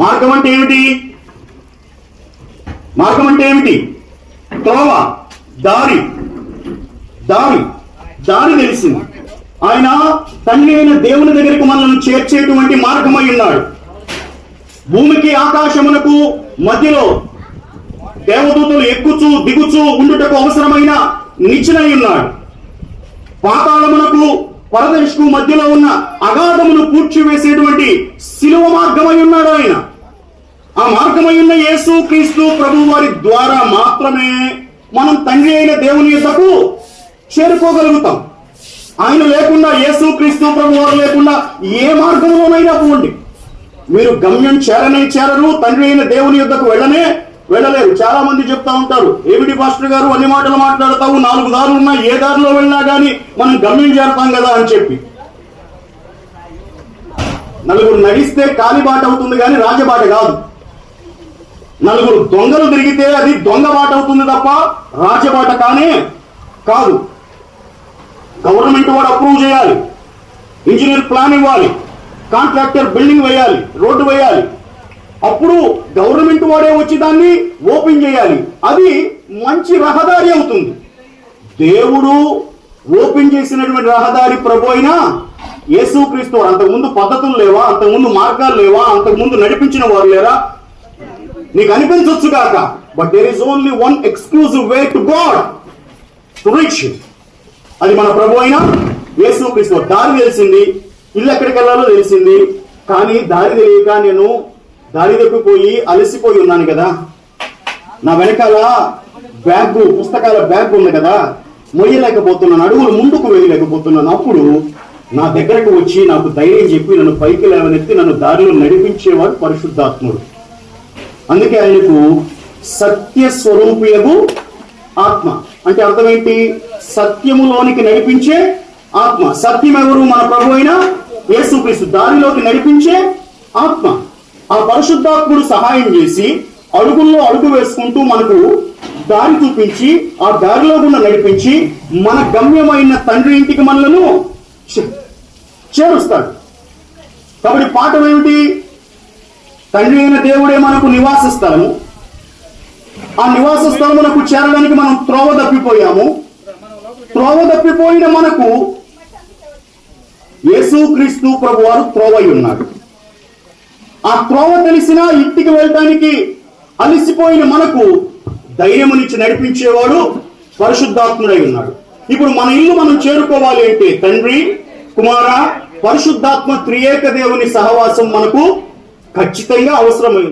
మార్గం అంటే ఏమిటి? మార్గం అంటే ఏమిటి? త్రోవ, దారి. దారి దారి తెలిసింది. ఆయన తండ్రి అయిన దేవుని దగ్గరికి మనల్ని చేర్చేటువంటి మార్గమై ఉన్నాడు. భూమికి ఆకాశమునకు మధ్యలో దేవదూతలు ఎక్కుచూ దిగుచూ ఉండుటకు అవసరమైన నిచ్చెనై ఉన్నాడు. పాతాళమునకు పరదేశకు మధ్యలో ఉన్న అగాధమును పూడ్చివేసేటువంటి శిలువ మార్గమై ఉన్నాడు ఆయన. ఆ మార్గమై ఉన్న యేసు క్రీస్తు ప్రభు వారి ద్వారా మాత్రమే మనం తండ్రి అయిన దేవుని యొద్దకు చేరుకోగలుగుతాం. ఆయన లేకుండా, యేసు క్రీస్తు ప్రభు వారు లేకుండా ఏ మార్గంలోనైనా పోండి, మీరు గమ్యం చేరరు, తండ్రి అయిన దేవుని యొద్దకు వెళ్ళలేరు. చాలా మంది చెప్తా ఉంటారు, ఏమిటి పాస్టర్ గారు అన్ని మాటలు మాట్లాడతావు, 4 దారులు ఉన్నా, ఏ దారిలో వెళ్ళినా కానీ మనం గమ్యం చేరతాం కదా అని చెప్పి. నలుగురు నడిస్తే కాలిబాట అవుతుంది కానీ రాజబాట కాదు. నలుగురు దొంగలు తిరిగితే అది దొంగ బాట అవుతుంది తప్ప రాజబాట కానే కాదు. గవర్నమెంట్ వాడు అప్రూవ్ చేయాలి, ఇంజనీర్ ప్లాన్ ఇవ్వాలి, కాంట్రాక్టర్ బిల్డింగ్ వేయాలి, రోడ్డు వేయాలి, అప్పుడు గవర్నమెంట్ వాడే వచ్చి దాన్ని ఓపెన్ చేయాలి. అది మంచి రహదారి అవుతుంది. దేవుడు ఓపెన్ చేసినటువంటి రహదారి ప్రభు అయినా యేసుక్రీస్తు. అంతకుముందు పద్ధతులు లేవా? అంతకుముందు మార్గాలు లేవా? అంతకుముందు నడిపించిన వారు లేరా? నీకు అనిపించవచ్చు కాక, but there is only one exclusive way to God to reach. అది మన ప్రభు అయిన యేసుక్రీస్తు. దారి తెలిసింది, ఇల్లు ఎక్కడికి వెళ్ళాలో తెలిసింది, కానీ దారి తెలియక నేను దారి తప్పిపోయి అలసిపోయి ఉన్నాను కదా. నా వెనకాల బ్యాగ్, పుస్తకాల బ్యాగ్ ఉంది కదా, మొయ్యలేకపోతున్నాను, అడుగులు ముందుకు వేయలేకపోతున్నాను. అప్పుడు నా దగ్గరకు వచ్చి నాకు ధైర్యం చెప్పి నన్ను పైకి లేవనెత్తి నన్ను దారిలో నడిపించేవాడు పరిశుద్ధాత్ముడు. అందుకే ఆయనకు సత్య స్వరూపియగు ఆత్మ అంటే అర్థం ఏంటి? సత్యములోనికి నడిపించే ఆత్మ. సత్యం ఎవరు? మన ప్రభు అయిన యేసుక్రీస్తు. దారిలోకి నడిపించే ఆత్మ. ఆ పరిశుద్ధాత్ముడు సహాయం చేసి అడుగుల్లో అడుగు వేసుకుంటూ మనకు దారి చూపించి, ఆ దారిలో గుండా నడిపించి మన గమ్యమైన తండ్రి ఇంటికి మనలను చేరుస్తాడు. కాబట్టి పాఠం ఏమిటి? తండ్రి అయిన దేవుడే మనకు నివాస స్థలము. ఆ నివాస స్థలమునకు చేరడానికి మనం త్రోవ తప్పిపోయాము. త్రోవ తప్పిపోయిన మనకు యేసుక్రీస్తు ప్రభు వారు త్రోవై ఉన్నాడు. ఆ త్రోవ తెలిసినా ఇంటికి వెళ్ళడానికి అలసిపోయిన మనకు ధైర్యమునిచ్చి నడిపించేవాడు పరిశుద్ధాత్ముడై ఉన్నాడు. ఇప్పుడు మన ఇల్లు మనం చేరుకోవాలి అంటే తండ్రి, కుమార, పరిశుద్ధాత్మ త్రియేక దేవుని సహవాసం మనకు ఖచ్చితంగా అవసరమైంది.